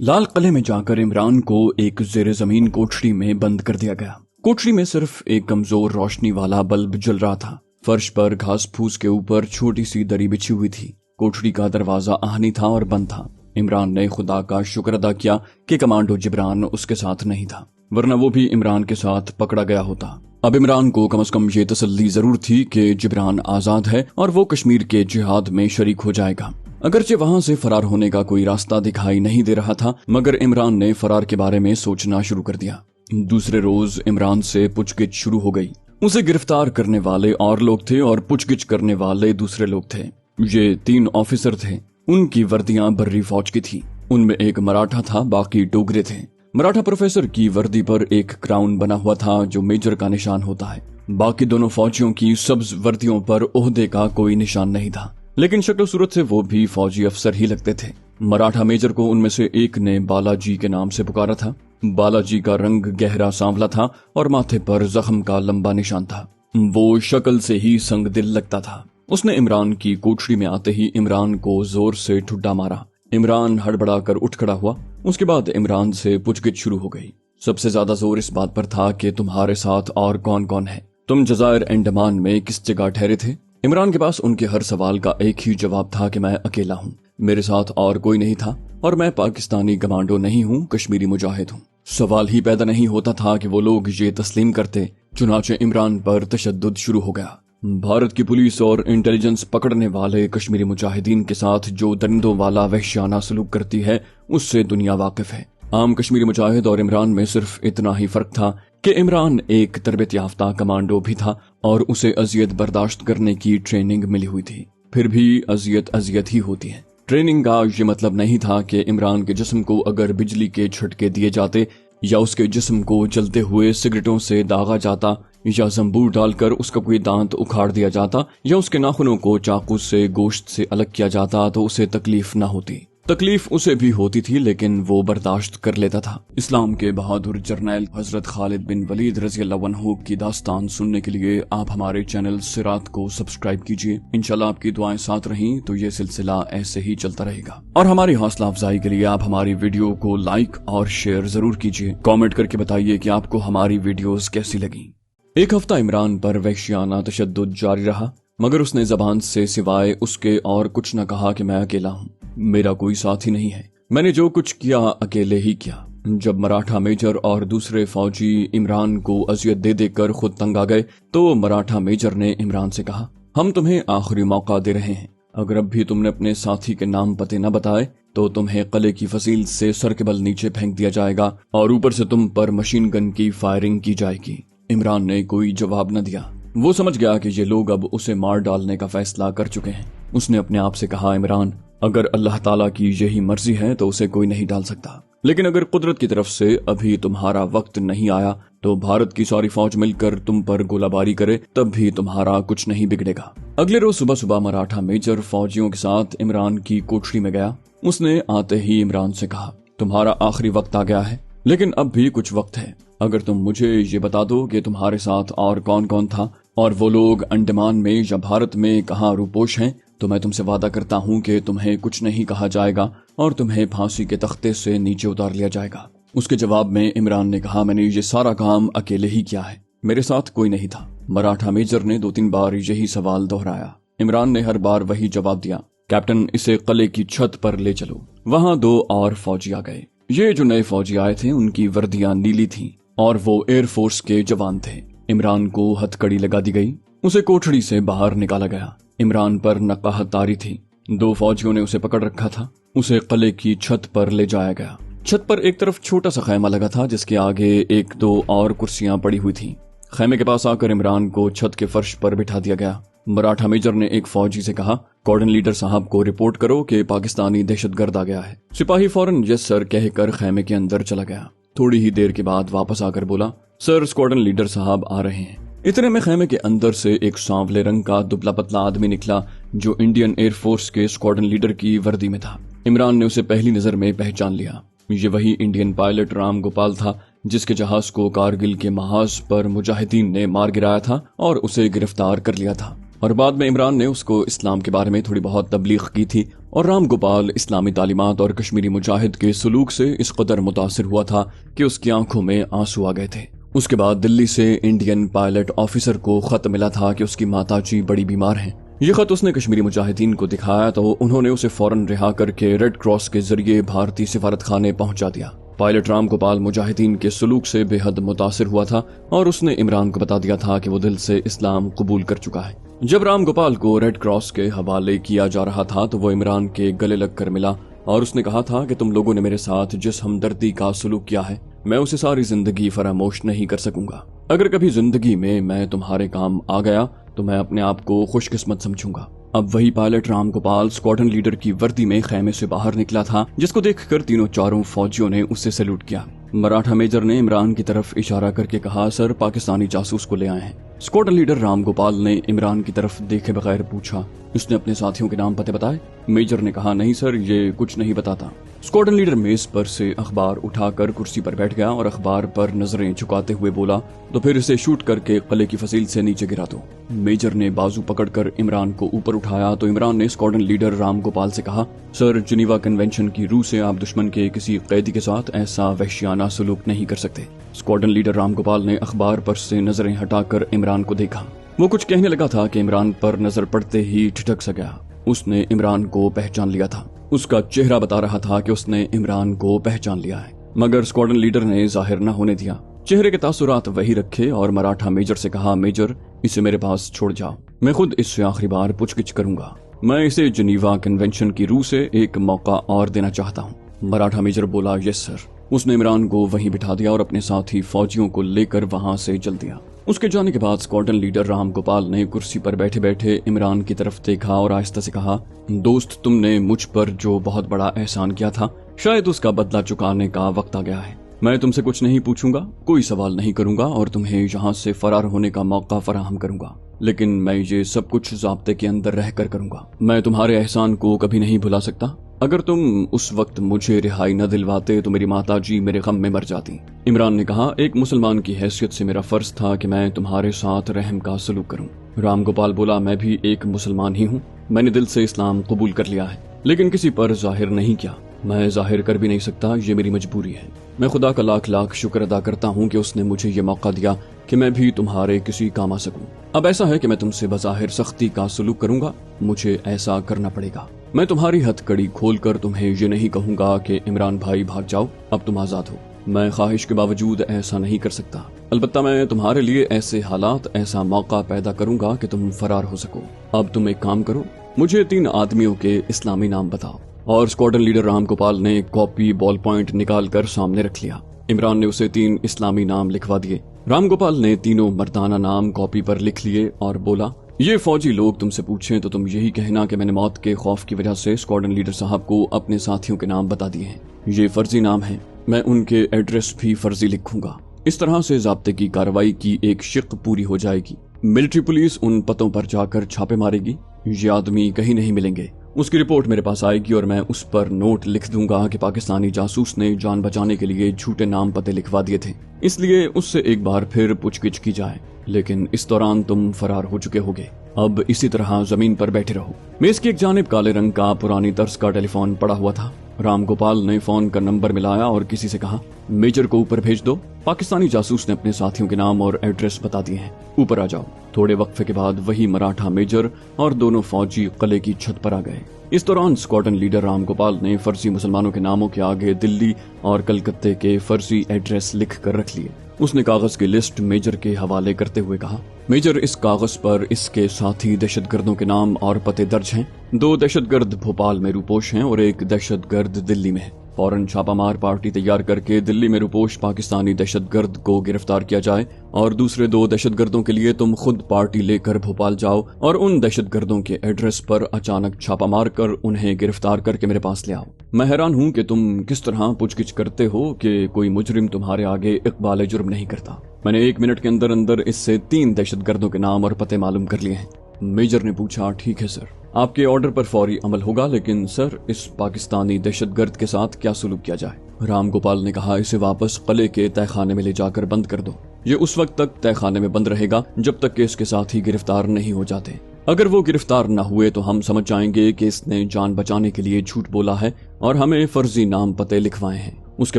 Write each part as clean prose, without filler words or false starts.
लाल किले में जाकर इमरान को एक जेर जमीन कोठरी में बंद कर दिया गया। कोठरी में सिर्फ एक कमजोर रोशनी वाला बल्ब जल रहा था। फर्श पर घास फूस के ऊपर छोटी सी दरी बिछी हुई थी। कोठरी का दरवाजा आहनी था और बंद था। इमरान ने खुदा का शुक्र अदा किया कि कमांडो जिब्रान उसके साथ नहीं था, वरना वो भी इमरान के साथ पकड़ा गया होता। अब इमरान को कम से कम ये तसल्ली जरूर थी कि जिब्रान आजाद है और वो कश्मीर के जिहाद में शरीक हो जाएगा। अगरचे वहां से फरार होने का कोई रास्ता दिखाई नहीं दे रहा था, मगर इमरान ने फरार के बारे में सोचना शुरू कर दिया। दूसरे रोज इमरान से पूछगिछ शुरू हो गई। उसे गिरफ्तार करने वाले और लोग थे और पूछगिछ करने वाले दूसरे लोग थे। ये 3 ऑफिसर थे। उनकी वर्दियां बर्री फौज की थी। उनमें एक मराठा था, बाकी डोगरे थे। मराठा प्रोफेसर की वर्दी पर एक क्राउन बना हुआ था जो मेजर का निशान होता है। बाकी दोनों फौजियों की सब्ज वर्दियों पर ओहदे का कोई निशान नहीं था, लेकिन शक्ल सूरत से वो भी फौजी अफसर ही लगते थे। मराठा मेजर को उनमें से एक ने बालाजी के नाम से पुकारा था। बालाजी का रंग गहरा सांवला था और माथे पर जख्म का लंबा निशान था। वो शक्ल से ही संग दिल लगता था। उसने इमरान की कोठरी में आते ही इमरान को जोर से ठुड्डा मारा। इमरान हड़बड़ा कर उठ खड़ा हुआ। उसके बाद इमरान से पूछगिछ शुरू हो गई। सबसे ज्यादा जोर इस बात पर था कि तुम्हारे साथ और कौन कौन है, तुम जजायर अंडमान में किस जगह ठहरे थे। इमरान के पास उनके हर सवाल का एक ही जवाब था कि मैं अकेला हूँ, मेरे साथ और कोई नहीं था और मैं पाकिस्तानी कमांडो नहीं हूँ, कश्मीरी मुजाहिद हूँ। सवाल ही पैदा नहीं होता था कि वो लोग ये तस्लीम करते। चुनाचे इमरान पर तशद्दुद शुरू हो गया। भारत की पुलिस और इंटेलिजेंस पकड़ने वाले कश्मीरी मुजाहिदीन के साथ जो दरिंदों वाला वहशियाना सलूक करती है, उससे दुनिया वाकिफ है। आम कश्मीरी मुजाहिद और इमरान में सिर्फ इतना ही फर्क था कि इमरान एक तरबियत याफ्ता कमांडो भी था और उसे अजियत बर्दाश्त करने की ट्रेनिंग मिली हुई थी। फिर भी अजियत ही होती है। ट्रेनिंग का ये मतलब नहीं था कि इमरान के जिस्म को अगर बिजली के झटके दिए जाते या उसके जिस्म को जलते हुए सिगरेटों से दागा जाता या जंबूर डालकर उसका कोई दांत उखाड़ दिया जाता या उसके नाखूनों को चाकू से गोश्त से अलग किया जाता तो उसे तकलीफ न होती। तकलीफ उसे भी होती थी, लेकिन वो बर्दाश्त कर लेता था। इस्लाम के बहादुर जर्नैल हजरत खालिद बिन वलीद रज़ियल्लाहु अन्हु की दास्तान सुनने के लिए आप हमारे चैनल सिरात को सब्सक्राइब कीजिए। इंशाल्लाह आपकी दुआएं साथ रहीं तो ये सिलसिला ऐसे ही चलता रहेगा। और हमारी हौसला अफजाई के लिए आप हमारी वीडियो को लाइक और शेयर जरूर कीजिए। कॉमेंट करके बताइए कि आपको हमारी वीडियोस कैसी लगी। एक हफ्ता इमरान पर वहशियाना तशद्दुद जारी रहा, मगर उसने जबान से सिवाय उसके और कुछ न कहा कि मैं अकेला हूँ, मेरा कोई साथी नहीं है, मैंने जो कुछ किया अकेले ही किया। जब मराठा मेजर और दूसरे फौजी इमरान को अजियत दे देकर खुद तंग आ गए तो मराठा मेजर ने इमरान से कहा, हम तुम्हें आखिरी मौका दे रहे हैं। अगर अब भी तुमने अपने साथी के नाम पते न बताए तो तुम्हें किले की फसील से सर के बल नीचे फेंक दिया जाएगा और ऊपर से तुम पर मशीन गन की फायरिंग की जाएगी। इमरान ने कोई जवाब न दिया। वो समझ गया कि ये लोग अब उसे मार डालने का फैसला कर चुके हैं। उसने अपने आप से कहा, इमरान, अगर अल्लाह ताला की यही मर्जी है तो उसे कोई नहीं डाल सकता, लेकिन अगर कुदरत की तरफ से अभी तुम्हारा वक्त नहीं आया तो भारत की सारी फौज मिलकर तुम पर गोलाबारी करे तब भी तुम्हारा कुछ नहीं बिगड़ेगा। अगले रोज सुबह सुबह मराठा मेजर फौजियों के साथ इमरान की कोठरी में गया। उसने आते ही इमरान से कहा, तुम्हारा आखिरी वक्त आ गया है, लेकिन अब भी कुछ वक्त है। अगर तुम मुझे ये बता दो कि तुम्हारे साथ और कौन कौन था और वो लोग अंडमान में या भारत में कहाँ रूपोश हैं, तो मैं तुमसे वादा करता हूँ कि तुम्हें कुछ नहीं कहा जाएगा और तुम्हें फांसी के तख्ते से नीचे उतार लिया जाएगा। उसके जवाब में इमरान ने कहा, मैंने ये सारा काम अकेले ही किया है, मेरे साथ कोई नहीं था। मराठा मेजर ने 2-3 बार यही सवाल दोहराया। इमरान ने हर बार वही जवाब दिया, कैप्टन, इसे किले की छत पर ले चलो। वहाँ 2 और फौजी आ गए। ये जो नए फौजी आए थे उनकी वर्दियां नीली थीं और वो एयरफोर्स के जवान थे। इमरान को हथकड़ी लगा दी गई। उसे कोठरी से बाहर निकाला गया। इमरान पर नकाहत तारी थी। 2 फौजियों ने उसे पकड़ रखा था। उसे किले की छत पर ले जाया गया। छत पर एक तरफ छोटा सा खैमा लगा था जिसके आगे 1-2 और कुर्सियां पड़ी हुई थीं। खैमे के पास आकर इमरान को छत के फर्श पर बिठा दिया गया। मराठा मेजर ने एक फौजी से कहा, कॉर्डन लीडर साहब को रिपोर्ट करो कि पाकिस्तानी दहशतगर्द आ गया है। सिपाही फौरन यस सर कहकर खैमे के अंदर चला गया। थोड़ी ही देर के बाद वापस आकर बोला, सर, स्क्वाड्रन लीडर साहब आ रहे हैं। इतने में खैमे के अंदर से एक सांवले रंग का दुबला पतला आदमी निकला जो इंडियन एयरफोर्स के स्क्वाड्रन लीडर की वर्दी में था। इमरान ने उसे पहली नजर में पहचान लिया। ये वही इंडियन पायलट राम गोपाल था जिसके जहाज को कारगिल के महाज पर मुजाहिदीन ने मार गिराया था और उसे गिरफ्तार कर लिया था। اور بعد میں عمران نے اس کو اسلام کے بارے میں تھوڑی بہت تبلیغ کی تھی اور رام گوپال اسلامی تعلیمات اور کشمیری مجاہد کے سلوک سے اس قدر متاثر ہوا تھا کہ اس کی آنکھوں میں آنسو آ گئے تھے۔ اس کے بعد دلی سے انڈین پائلٹ آفیسر کو خط ملا تھا کہ اس کی ماتا جی بڑی بیمار ہیں۔ یہ خط اس نے کشمیری مجاہدین کو دکھایا تو انہوں نے اسے فوراً رہا کر کے ریڈ کراس کے ذریعے بھارتی سفارت خانے پہنچا دیا۔ پائلٹ رام گوپال مجاہدین کے سلوک سے بے حد متاثر ہوا تھا اور اس نے عمران کو بتا دیا تھا کہ وہ دل سے اسلام قبول کر چکا ہے۔ جب رام گوپال کو ریڈ کراس کے حوالے کیا جا رہا تھا تو وہ عمران کے گلے لگ کر ملا اور اس نے کہا تھا کہ تم لوگوں نے میرے ساتھ جس ہمدردی کا سلوک کیا ہے میں اسے ساری زندگی فراموش نہیں کر سکوں گا۔ اگر کبھی زندگی میں تمہارے کام آ گیا تو میں اپنے آپ کو خوش قسمت سمجھوں گا۔ اب وہی pilot Ram Gopal squadron leader کی وردی میں خیمے سے باہر نکلا تھا، جس کو دیکھ کر تینوں چاروں فوجیوں نے اسے سیلوٹ کیا۔ مراٹھا میجر نے عمران کی طرف اشارہ کر کے کہا، سر پاکستانی جاسوس کو لے آئے ہیں۔ اسکواڈرن لیڈر رام گوپال نے عمران کی طرف دیکھے بغیر پوچھا، اس نے اپنے ساتھیوں کے نام پتے بتائے؟ میجر نے کہا، نہیں سر، یہ کچھ نہیں بتاتا۔ اسکواڈرن لیڈر میز پر سے اخبار اٹھا کر کرسی پر بیٹھ گیا اور اخبار پر نظریں جھکاتے ہوئے بولا، تو پھر اسے شوٹ کر کے قلعے کی فصیل سے نیچے گرا دو۔ میجر نے بازو پکڑ کر عمران کو اوپر اٹھایا تو عمران نے اسکواڈرن لیڈر رام گوپال سے کہا، سر جنیوا کنونشن کی روح سے آپ دشمن کے کسی قیدی کے ساتھ ایسا وحشیانہ سلوک نہیں کر سکتے۔ اسکواڈرن لیڈر رام گوپال نے اخبار پر سے نظریں ہٹا کر عمران کو دیکھا۔ وہ کچھ کہنے لگا تھا کہ عمران پر نظر پڑتے ہی ٹھٹک سا گیا۔ اس نے عمران کو پہچان لیا تھا۔ اس کا چہرہ بتا رہا تھا کہ اس نے عمران کو پہچان لیا ہے، مگر اسکواڈرن لیڈر نے ظاہر نہ ہونے دیا۔ چہرے کے تاثرات وہی رکھے اور مراٹھا میجر سے کہا، میجر اسے میرے پاس چھوڑ جاؤ، میں خود اس سے آخری بار پوچھ گچھ کروں گا۔ میں اسے جنیوا کنونشن کی روح سے ایک موقع اور دینا چاہتا ہوں۔ مراٹھا میجر بولا، یس سر۔ اس نے عمران کو وہیں بٹھا دیا اور اپنے ساتھی فوجیوں کو لے کر وہاں سے چل دیا۔ اس کے جانے کے بعد اسکواڈرن لیڈر رام گوپال نے کرسی پر بیٹھے بیٹھے عمران کی طرف دیکھا اور آہستہ سے کہا، دوست تم نے مجھ پر جو بہت بڑا احسان کیا تھا شاید اس کا بدلہ چکانے کا وقت آ گیا ہے۔ میں تم سے کچھ نہیں پوچھوں گا، کوئی سوال نہیں کروں گا اور تمہیں یہاں سے فرار ہونے کا موقع فراہم کروں گا، لیکن میں یہ سب کچھ ضابطے کے اندر رہ کر کروں گا۔ میں تمہارے احسان کو کبھی نہیں بھلا سکتا۔ اگر تم اس وقت مجھے رہائی نہ دلواتے تو میری ماتا جی میرے غم میں مر جاتی۔ عمران نے کہا، ایک مسلمان کی حیثیت سے میرا فرض تھا کہ میں تمہارے ساتھ رحم کا سلوک کروں۔ رام گوپال بولا، میں بھی ایک مسلمان ہی ہوں، میں نے دل سے اسلام قبول کر لیا ہے، لیکن کسی پر ظاہر نہیں کیا۔ میں ظاہر کر بھی نہیں سکتا، یہ میری مجبوری ہے۔ میں خدا کا لاکھ لاکھ شکر ادا کرتا ہوں کہ اس نے مجھے یہ موقع دیا کہ میں بھی تمہارے کسی کام آ سکوں۔ اب ایسا ہے کہ میں تم سے بظاہر سختی کا سلوک کروں گا، مجھے ایسا کرنا پڑے گا۔ میں تمہاری ہتھ کڑی کھول کر تمہیں یہ نہیں کہوں گا کہ عمران بھائی بھاگ جاؤ، اب تم آزاد ہو۔ میں خواہش کے باوجود ایسا نہیں کر سکتا، البتہ میں تمہارے لیے ایسے حالات، ایسا موقع پیدا کروں گا کہ تم فرار ہو سکو۔ اب تم ایک کام کرو، مجھے 3 آدمیوں کے اسلامی نام بتاؤ۔ اور اسکواڈرن لیڈر رام گوپال نے کاپی بال پوائنٹ نکال کر سامنے رکھ لیا۔ عمران نے اسے 3 اسلامی نام لکھوا دیے۔ رام گوپال نے تینوں مردانہ نام کاپی پر لکھ لیے اور بولا، یہ فوجی لوگ تم سے پوچھیں تو تم یہی کہنا کہ میں نے موت کے خوف کی وجہ سے اسکواڈرن لیڈر صاحب کو اپنے ساتھیوں کے نام بتا دیے ہیں۔ یہ فرضی نام ہیں، میں ان کے ایڈریس بھی فرضی لکھوں گا۔ اس طرح سے ضابطے کی کارروائی کی ایک شق پوری ہو جائے گی۔ ملٹری پولیس ان پتوں پر جا کر چھاپے مارے گی، یہ آدمی کہیں نہیں ملیں گے۔ اس کی رپورٹ میرے پاس آئے گی اور میں اس پر نوٹ لکھ دوں گا کہ پاکستانی جاسوس نے جان بچانے کے لیے جھوٹے نام پتے لکھوا دیے تھے، اس لیے اس سے ایک بار پھر پوچھ گچھ کی جائے، لیکن اس دوران تم فرار ہو چکے ہوگے۔ اب اسی طرح زمین پر بیٹھے رہو۔ میز کی ایک جانب کالے رنگ کا پرانی طرز کا ٹیلی فون پڑا ہوا تھا۔ رام گوپال نے فون کا نمبر ملایا اور کسی سے کہا، میجر کو اوپر بھیج دو، پاکستانی جاسوس نے اپنے ساتھیوں کے نام اور ایڈریس بتا دیے ہیں، اوپر آ جاؤ۔ تھوڑے وقفے کے بعد وہی مراٹھا میجر اور دونوں فوجی قلعے کی چھت پر آ گئے۔ اس دوران اسکواڈرن لیڈر رام گوپال نے فرضی مسلمانوں کے ناموں کے آگے دلی اور کلکتے کے فرضی ایڈریس لکھ کر رکھ لیے۔ اس نے کاغذ کی لسٹ میجر کے حوالے کرتے ہوئے کہا، میجر اس کاغذ پر اس کے ساتھی دہشت گردوں کے نام اور پتے درج ہیں۔ 2 دہشت گرد بھوپال میں روپوش ہیں اور 1 دہشت گرد دلی میں ہے۔ فوراً چھاپا مار پارٹی تیار کر کے دلی میں روپوش پاکستانی دہشت گرد کو گرفتار کیا جائے اور دوسرے 2 دہشت گردوں کے لیے تم خود پارٹی لے کر بھوپال جاؤ اور ان دہشت گردوں کے ایڈریس پر اچانک چھاپا مار کر انہیں گرفتار کر کے میرے پاس لے آؤ۔ میں حیران ہوں کہ تم کس طرح پوچھ گچھ کرتے ہو کہ کوئی مجرم تمہارے آگے اقبال جرم نہیں کرتا۔ میں نے 1 منٹ کے اندر اندر اس سے 3 دہشت گردوں کے نام اور پتے معلوم کر لیے ہیں۔ میجر نے پوچھا، ٹھیک ہے سر، آپ کے آرڈر پر فوری عمل ہوگا، لیکن سر اس پاکستانی دہشت گرد کے ساتھ کیا سلوک کیا جائے؟ رام گوپال نے کہا، اسے واپس قلعے کے تہہ خانے میں لے جا کر بند کر دو۔ یہ اس وقت تک تہہ خانے میں بند رہے گا جب تک کہ اس کے ساتھ ہی گرفتار نہیں ہو جاتے۔ अगर वो गिरफ्तार न हुए तो हम समझ जाएंगे कि इसने जान बचाने के लिए झूठ बोला है और हमें फर्जी नाम पते लिखवाए हैं। उसके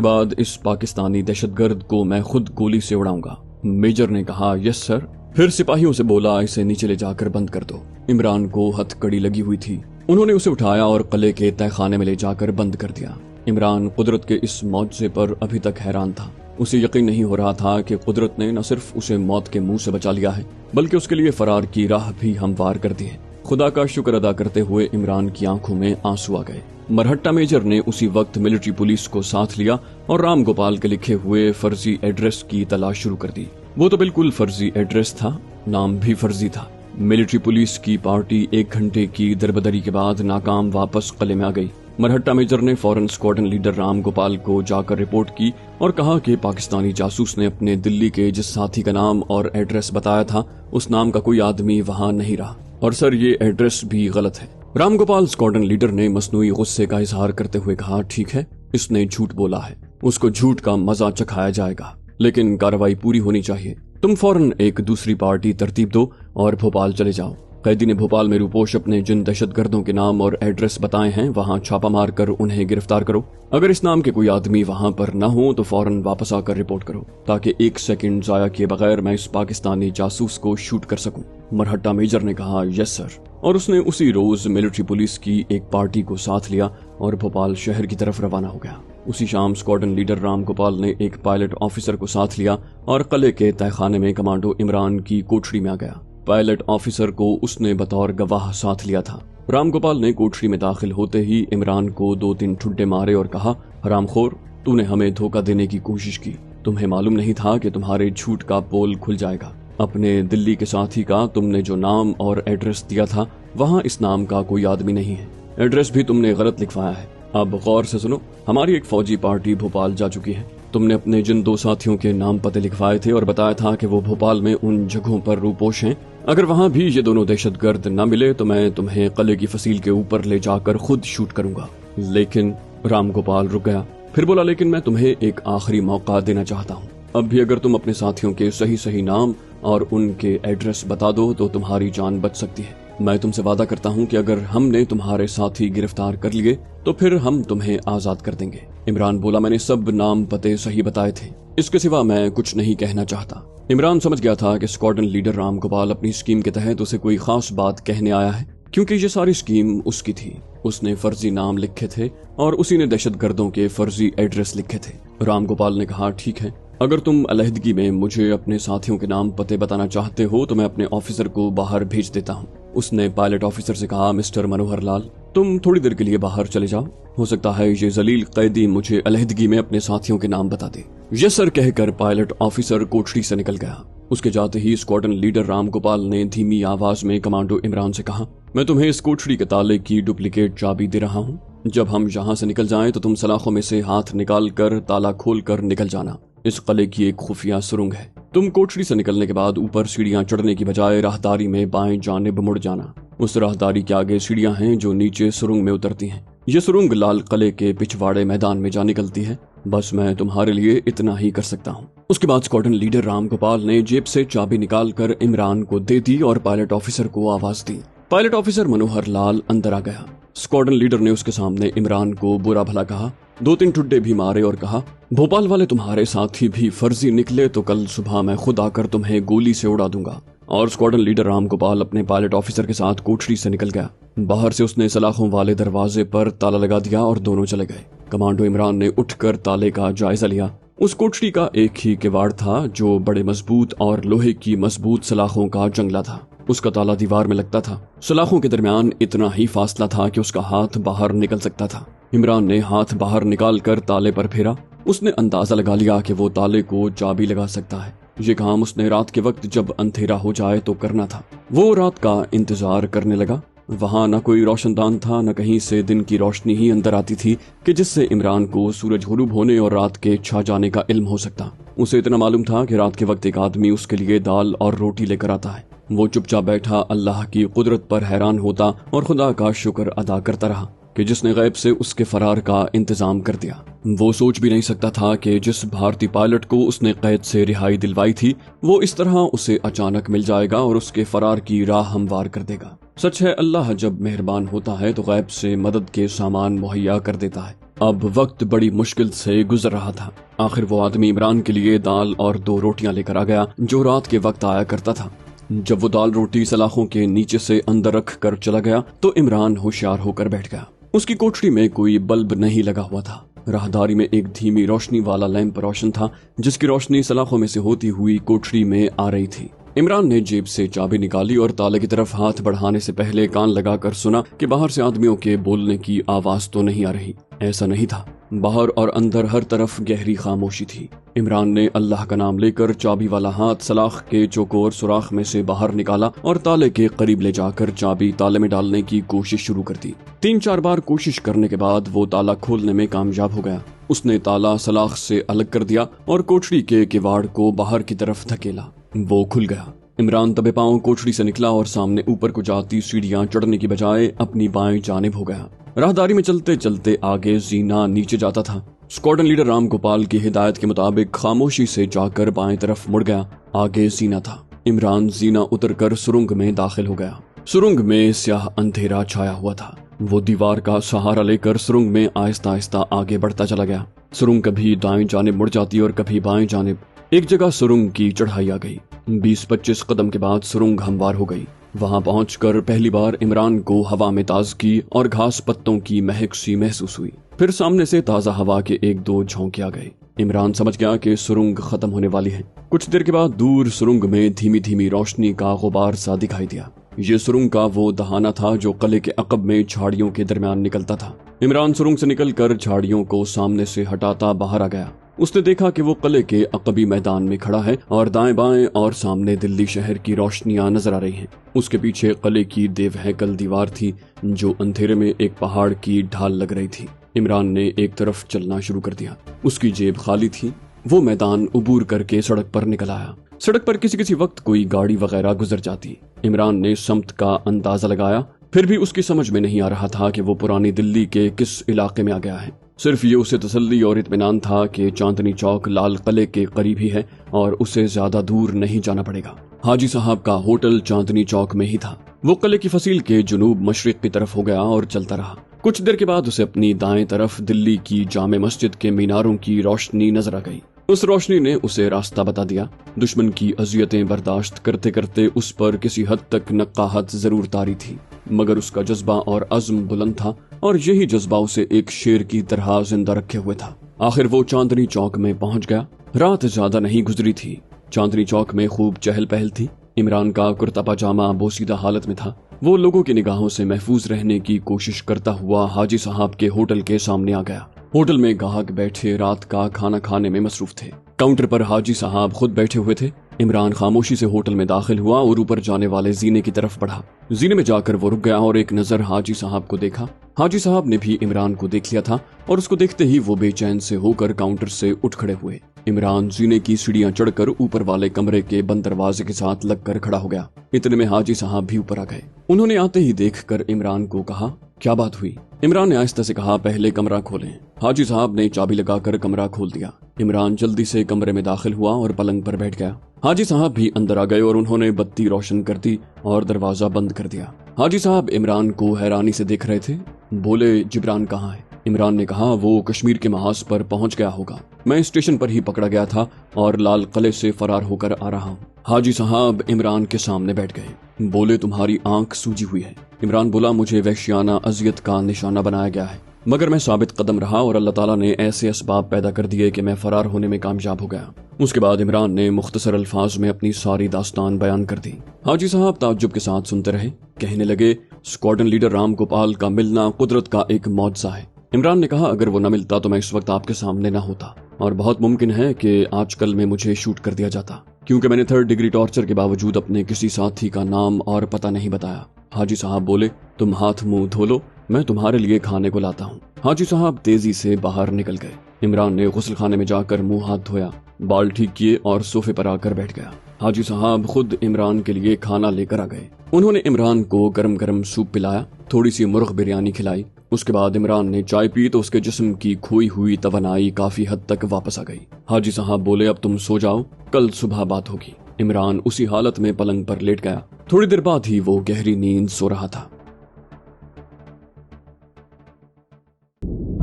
बाद इस पाकिस्तानी दहशतगर्द को मैं खुद गोली से उड़ाऊंगा। मेजर ने कहा, यस सर। फिर सिपाहियों से बोला, इसे नीचे ले जाकर बंद कर दो। इमरान को हथकड़ी लगी हुई थी। उन्होंने उसे उठाया और किले के तहखाने में ले जाकर बंद कर दिया। इमरान कुदरत के इस मौजज़े पर अभी तक हैरान था। उसे यकीन नहीं हो रहा था कि कुदरत ने न सिर्फ उसे मौत के मुंह से बचा लिया है बल्कि उसके लिए फरार की राह भी हमवार कर दी है। खुदा का शुक्र अदा करते हुए इमरान की आंखों में आंसू आ गए। मरहट्टा मेजर ने उसी वक्त मिलिट्री पुलिस को साथ लिया और राम गोपाल के लिखे हुए फर्जी एड्रेस की तलाश शुरू कर दी। वो तो बिल्कुल फर्जी एड्रेस था, नाम भी फर्जी था। मिलिट्री पुलिस की पार्टी 1 घंटे की दरबदरी के बाद नाकाम वापस किले में आ गई। मरहट्टा मेजर ने फौरन स्क्वाड्रन लीडर राम गोपाल को जाकर रिपोर्ट की और कहा कि पाकिस्तानी जासूस ने अपने दिल्ली के जिस साथी का नाम और एड्रेस बताया था उस नाम का कोई आदमी वहां नहीं रहा, और सर ये एड्रेस भी गलत है। राम गोपाल स्क्वाड्रन लीडर ने मसनूई गुस्से का इजहार करते हुए कहा, ठीक है, इसने झूठ बोला है, उसको झूठ का मजा चखाया जाएगा, लेकिन कार्रवाई पूरी होनी चाहिए। तुम फौरन एक दूसरी पार्टी तरतीब दो और भोपाल चले जाओ। कैदी ने भोपाल में रूपोश अपने जिन दहशतगर्दों के नाम और एड्रेस बताए हैं वहां छापा मार कर उन्हें गिरफ्तार करो। अगर इस नाम के कोई आदमी वहां पर न हो तो फौरन वापस आकर रिपोर्ट करो, ताकि 1 सेकंड जाया किए बगैर मैं इस पाकिस्तानी जासूस को शूट कर सकूं। मरहट्टा मेजर ने कहा, यस सर, और उसने उसी रोज मिलिट्री पुलिस की एक पार्टी को साथ लिया और भोपाल शहर की तरफ रवाना हो गया। उसी शाम स्क्वाड्रन लीडर राम गोपाल ने एक पायलट ऑफिसर को साथ लिया और किले के तहखाने में कमांडो इमरान की कोठरी में आ गया। पायलट ऑफिसर को उसने बतौर गवाह साथ लिया था। राम गोपाल ने कोठरी में दाखिल होते ही इमरान को 2-3 ठुड्डे मारे और कहा, हरामखोर, तूने हमें धोखा देने की कोशिश की। तुम्हें मालूम नहीं था कि तुम्हारे झूठ का पोल खुल जाएगा। अपने दिल्ली के साथी का तुमने जो नाम और एड्रेस दिया था वहाँ इस नाम का कोई आदमी नहीं है। एड्रेस भी तुमने गलत लिखवाया है। अब गौर से सुनो, हमारी एक फौजी पार्टी भोपाल जा चुकी है। तुमने अपने जिन 2 साथियों के नाम पते लिखवाए थे और बताया था कि वो भोपाल में उन जगहों पर रूपोश हैं, अगर वहां भी ये दोनों दहशतगर्द न मिले तो मैं तुम्हें किले की फसील के ऊपर ले जाकर खुद शूट करूंगा। लेकिन राम गोपाल रुक गया। फिर बोला, लेकिन मैं तुम्हें एक आखिरी मौका देना चाहता हूँ। अब भी अगर तुम अपने साथियों के सही नाम और उनके एड्रेस बता दो तो तुम्हारी जान बच सकती है। मैं तुमसे वादा करता हूँ कि अगर हमने तुम्हारे साथी गिरफ्तार कर लिए तो फिर हम तुम्हें आजाद कर देंगे। इमरान बोला, मैंने सब नाम पते सही बताए थे, इसके सिवा मैं कुछ नहीं कहना चाहता। इमरान समझ गया था कि स्क्वाड्रन लीडर राम गोपाल अपनी स्कीम के तहत उसे कोई खास बात कहने आया है, क्योंकि ये सारी स्कीम उसकी थी। उसने फर्जी नाम लिखे थे और उसी ने दहशतगर्दों के फर्जी एड्रेस लिखे थे। राम गोपाल ने कहा, ठीक है, अगर तुम अलहदगी में मुझे अपने साथियों के नाम पते बताना चाहते हो तो मैं अपने ऑफिसर को बाहर भेज देता हूँ। उसने पायलट ऑफिसर से कहा, मिस्टर मनोहर लाल, तुम थोड़ी देर के लिए बाहर चले जाओ, हो सकता है ये जलील कैदी मुझे अलहदगी में अपने साथियों के नाम बता दे। यस सर कहकर पायलट ऑफिसर कोठरी से निकल गया। उसके जाते ही स्क्वाड्रन लीडर राम गोपाल ने धीमी आवाज में कमांडो इमरान से कहा, मैं तुम्हें इस कोठरी के ताले की डुप्लीकेट चाबी दे रहा हूँ। जब हम यहाँ से निकल जाएं तो तुम सलाखों में से हाथ निकाल कर ताला खोल कर निकल जाना। इस किले की एक खुफिया सुरंग है। तुम कोठरी से निकलने के बाद ऊपर सीढ़ियां चढ़ने की बजाय राहदारी में बाएं जानिब मुड़ जाना। उस राहदारी के आगे सीढ़ियां हैं जो नीचे सुरंग में उतरती हैं। ये सुरंग लाल किले के पिछवाड़े मैदान में जा निकलती है। बस मैं तुम्हारे लिए इतना ही कर सकता हूँ। उसके बाद स्क्वाड्रन लीडर राम गोपाल ने जेब से चाबी निकालकर इमरान को दे दी और पायलट ऑफिसर को आवाज दी। पायलट ऑफिसर मनोहर लाल अंदर आ गया। स्क्वाड्रन लीडर ने उसके सामने इमरान को बुरा भला कहा, 2-3 ठुड्डे भी मारे और कहा, भोपाल वाले तुम्हारे साथी भी फर्जी निकले तो कल सुबह मैं खुद आकर तुम्हें गोली से उड़ा दूंगा। और स्क्वाड्रन लीडर राम गोपाल अपने पायलट ऑफिसर के साथ कोठरी से निकल गया। बाहर से उसने सलाखों वाले दरवाजे पर ताला लगा दिया और दोनों चले गए। कमांडो इमरान ने उठकर ताले का जायजा लिया। उस कोठरी का एक ही किवाड़ था जो बड़े मजबूत और लोहे की मजबूत सलाखों का जंगला था। उसका ताला दीवार में लगता था। सलाखों के दरमियान इतना ही फासला था कि उसका हाथ बाहर निकल सकता था। इमरान ने हाथ बाहर निकालकर ताले पर फेरा। उसने अंदाजा लगा लिया कि वो ताले को चाबी लगा सकता है। ये काम उसने रात के वक्त जब अंधेरा हो जाए तो करना था। वो रात का इंतजार करने लगा। वहां न कोई रोशनदान था, न कहीं से दिन की रोशनी ही अंदर आती थी कि जिससे इमरान को सूरज गुरूब होने और रात के छा जाने का इल्म हो सकता। उसे इतना मालूम था कि रात के वक्त एक आदमी उसके लिए दाल और रोटी लेकर आता है। वो चुपचाप बैठा अल्लाह की कुदरत पर हैरान होता और खुदा का शुक्र अदा करता रहा। کہ جس نے غیب سے اس کے فرار کا انتظام کر دیا۔ وہ سوچ بھی نہیں سکتا تھا کہ جس بھارتی پائلٹ کو اس نے قید سے رہائی دلوائی تھی وہ اس طرح اسے اچانک مل جائے گا اور اس کے فرار کی راہ ہموار کر دے گا۔ سچ ہے اللہ جب مہربان ہوتا ہے تو غیب سے مدد کے سامان مہیا کر دیتا ہے۔ اب وقت بڑی مشکل سے گزر رہا تھا۔ آخر وہ آدمی عمران کے لیے دال اور 2 روٹیاں لے کر آ گیا جو رات کے وقت آیا کرتا تھا۔ جب وہ دال روٹی سلاخوں کے نیچے سے اندر رکھ کر چلا گیا تو عمران ہوشیار ہو کر بیٹھ گیا۔ اس کی کوٹھری میں کوئی بلب نہیں لگا ہوا تھا۔ راہداری میں ایک دھیمی روشنی والا لیمپ روشن تھا جس کی روشنی سلاخوں میں سے ہوتی ہوئی کوٹھری میں آ رہی تھی۔ عمران نے جیب سے چابی نکالی اور تالے کی طرف ہاتھ بڑھانے سے پہلے کان لگا کر سنا کہ باہر سے آدمیوں کے بولنے کی آواز تو نہیں آ رہی۔ ایسا نہیں تھا۔ باہر اور اندر ہر طرف گہری خاموشی تھی۔ عمران نے اللہ کا نام لے کر چابی والا ہاتھ سلاخ کے چوکور سوراخ میں سے باہر نکالا اور تالے کے قریب لے جا کر چابی تالے میں ڈالنے کی کوشش شروع کر دی۔ 3-4 بار کوشش کرنے کے بعد وہ تالا کھولنے میں کامیاب ہو گیا۔ اس نے تالا سلاخ سے الگ کر دیا اور کوٹھری کے کواڑ کو باہر کی طرف دھکیلا۔ وہ کھل گیا۔ عمران دبے پاؤں کوٹھری سے نکلا اور سامنے اوپر کو جاتی سیڑھیاں چڑھنے کی بجائے اپنی بائیں جانب ہو گیا۔ راہداری میں چلتے چلتے آگے زینا نیچے جاتا تھا۔ اسکواڈرن لیڈر رام گوپال کی ہدایت کے مطابق خاموشی سے جا کر بائیں طرف مڑ گیا۔ آگے زینا تھا۔ عمران زینا اتر کر سرنگ میں داخل ہو گیا۔ سرنگ میں سیاہ اندھیرا چھایا ہوا تھا۔ وہ دیوار کا سہارا لے کر سرنگ میں آہستہ آہستہ آگے بڑھتا چلا گیا۔ سرنگ کبھی دائیں جانب مڑ جاتی اور کبھی بائیں جانب۔ ایک جگہ سرنگ کی چڑھائی آ گئی۔ 20-25 قدم کے بعد سرنگ ہموار ہو گئی۔ وہاں پہنچ کر پہلی بار عمران کو ہوا میں تازگی اور گھاس پتوں کی مہک سی محسوس ہوئی۔ پھر سامنے سے تازہ ہوا کے 1-2 جھونکے آ گئے۔ عمران سمجھ گیا کہ سرنگ ختم ہونے والی ہے۔ کچھ دیر کے بعد دور سرنگ میں دھیمی دھیمی روشنی کا غبار سا دکھائی دیا۔ یہ سرنگ کا وہ دہانہ تھا جو قلعے کے عقب میں جھاڑیوں کے درمیان نکلتا تھا۔ عمران سرنگ سے نکل کر جھاڑیوں کو سامنے سے ہٹاتا باہر آ گیا۔ اس نے دیکھا کہ وہ قلعے کے عقبی میدان میں کھڑا ہے اور دائیں بائیں اور سامنے دلی شہر کی روشنیاں نظر آ رہی ہیں۔ اس کے پیچھے قلعے کی دیو ہیکل دیوار تھی جو اندھیرے میں ایک پہاڑ کی ڈھال لگ رہی تھی۔ عمران نے ایک طرف چلنا شروع کر دیا۔ اس کی جیب خالی تھی۔ وہ میدان عبور کر کے سڑک پر نکل آیا۔ سڑک پر کسی وقت کوئی گاڑی وغیرہ گزر جاتی۔ عمران نے سمت کا اندازہ لگایا، پھر بھی اس کی سمجھ میں نہیں آ رہا تھا کہ وہ پرانی دلی کے کس علاقے میں آ گیا ہے۔ صرف یہ اسے تسلی اور اطمینان تھا کہ چاندنی چوک لال قلعے کے قریب ہی ہے اور اسے زیادہ دور نہیں جانا پڑے گا۔ حاجی صاحب کا ہوٹل چاندنی چوک میں ہی تھا۔ وہ قلعے کی فصیل کے جنوب مشرق کی طرف ہو گیا اور چلتا رہا۔ کچھ دیر کے بعد اسے اپنی دائیں طرف دلی کی جامع مسجد کے میناروں کی روشنی نظر آ گئی۔ اس روشنی نے اسے راستہ بتا دیا۔ دشمن کی اذیتیں برداشت کرتے کرتے اس پر کسی حد تک نقاہت ضرور طاری تھی، مگر اس کا جذبہ اور عزم بلند تھا اور یہی جذبہ اسے ایک شیر کی طرح زندہ رکھے ہوئے تھا۔ آخر وہ چاندنی چوک میں پہنچ گیا۔ رات زیادہ نہیں گزری تھی۔ چاندنی چوک میں خوب چہل پہل تھی۔ عمران کا کرتا پاجامہ بوسیدہ حالت میں تھا۔ وہ لوگوں کی نگاہوں سے محفوظ رہنے کی کوشش کرتا ہوا حاجی صاحب کے ہوٹل کے سامنے آ گیا۔ ہوٹل میں گاہک بیٹھے رات کا کھانا کھانے میں مصروف تھے۔ کاؤنٹر پر حاجی صاحب خود بیٹھے ہوئے تھے۔ عمران خاموشی سے ہوٹل میں داخل ہوا اور اوپر جانے والے زینے کی طرف بڑھا۔ زینے میں جا کر وہ رک گیا اور ایک نظر حاجی صاحب کو دیکھا۔ حاجی صاحب نے بھی عمران کو دیکھ لیا تھا اور اس کو دیکھتے ہی وہ بے چین سے ہو کر کاؤنٹر سے اٹھ کھڑے ہوئے۔ عمران زینے کی سیڑھیاں چڑھ کر اوپر والے کمرے کے بند دروازے کے ساتھ لگ کر کھڑا ہو گیا۔ اتنے میں حاجی صاحب بھی اوپر آ گئے۔ انہوں نے آتے ہی دیکھ کر عمران کو کہا، کیا بات ہوئی؟ عمران نے آہستہ سے کہا، پہلے کمرہ کھولیں۔ حاجی صاحب نے چابی لگا کر کمرہ کھول دیا۔ عمران جلدی سے کمرے میں داخل ہوا اور پلنگ پر بیٹھ گیا۔ حاجی صاحب بھی اندر آ گئے اور انہوں نے بتی روشن کر دی اور دروازہ بند کر دیا۔ حاجی صاحب عمران کو حیرانی سے دیکھ رہے تھے۔ بولے، جبران کہاں ہے؟ عمران نے کہا، وہ کشمیر کے محاذ پر پہنچ گیا ہوگا۔ میں اسٹیشن پر ہی پکڑا گیا تھا اور لال قلعے سے فرار ہو کر آ رہا ہوں۔ حاجی صاحب عمران کے سامنے بیٹھ گئے۔ بولے، تمہاری آنکھ سوجی ہوئی ہے۔ عمران بولا، مجھے وحشیانہ اذیت کا نشانہ بنایا گیا ہے، مگر میں ثابت قدم رہا اور اللہ تعالیٰ نے ایسے اسباب پیدا کر دیے کہ میں فرار ہونے میں کامیاب ہو گیا۔ اس کے بعد عمران نے مختصر الفاظ میں اپنی ساری داستان بیان کر دی۔ حاجی صاحب تعجب کے ساتھ سنتے رہے۔ کہنے لگے، اسکواڈرن لیڈر رام گوپال کا ملنا قدرت کا ایک معجزہ ہے۔ عمران نے کہا، اگر وہ نہ ملتا تو میں اس وقت آپ کے سامنے نہ ہوتا، اور بہت ممکن ہے کہ آج کل میں مجھے شوٹ کر دیا جاتا، کیونکہ میں نے 3rd ڈگری ٹارچر کے باوجود اپنے کسی ساتھی کا نام اور پتہ نہیں بتایا۔ حاجی صاحب بولے، تم ہاتھ منہ دھو لو، میں تمہارے لیے کھانے کو لاتا ہوں۔ حاجی صاحب تیزی سے باہر نکل گئے۔ عمران نے غسل خانے میں جا کر منہ ہاتھ دھویا، بال ٹھیک کیے اور صوفے پر آ کر بیٹھ گیا۔ حاجی صاحب خود عمران کے لیے کھانا لے کر آ گئے۔ انہوں نے عمران کو گرم گرم سوپ پلایا۔ थोड़ी सी मुर्ग बिरयानी खिलाई। उसके बाद इमरान ने चाय पी तो उसके जिस्म की खोई हुई तवानाई काफी हद तक वापस आ गई। हाजी साहब बोले, अब तुम सो जाओ, कल सुबह बात होगी। इमरान उसी हालत में पलंग पर लेट गया। थोड़ी देर बाद ही वो गहरी नींद सो रहा था।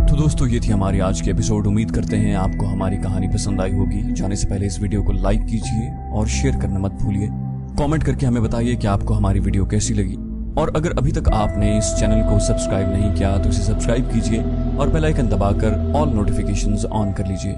तो दोस्तों, ये थी हमारी आज की एपिसोड। उम्मीद करते हैं आपको हमारी कहानी पसंद आई होगी। जाने से पहले इस वीडियो को लाइक कीजिए और शेयर करना मत भूलिए। कमेंट करके हमें बताइए कि आपको हमारी वीडियो कैसी लगी। और अगर अभी तक आपने इस चैनल को सब्सक्राइब नहीं किया तो इसे सब्सक्राइब कीजिए और बेल आइकन दबाकर ऑल नोटिफिकेशंस ऑन कर लीजिए।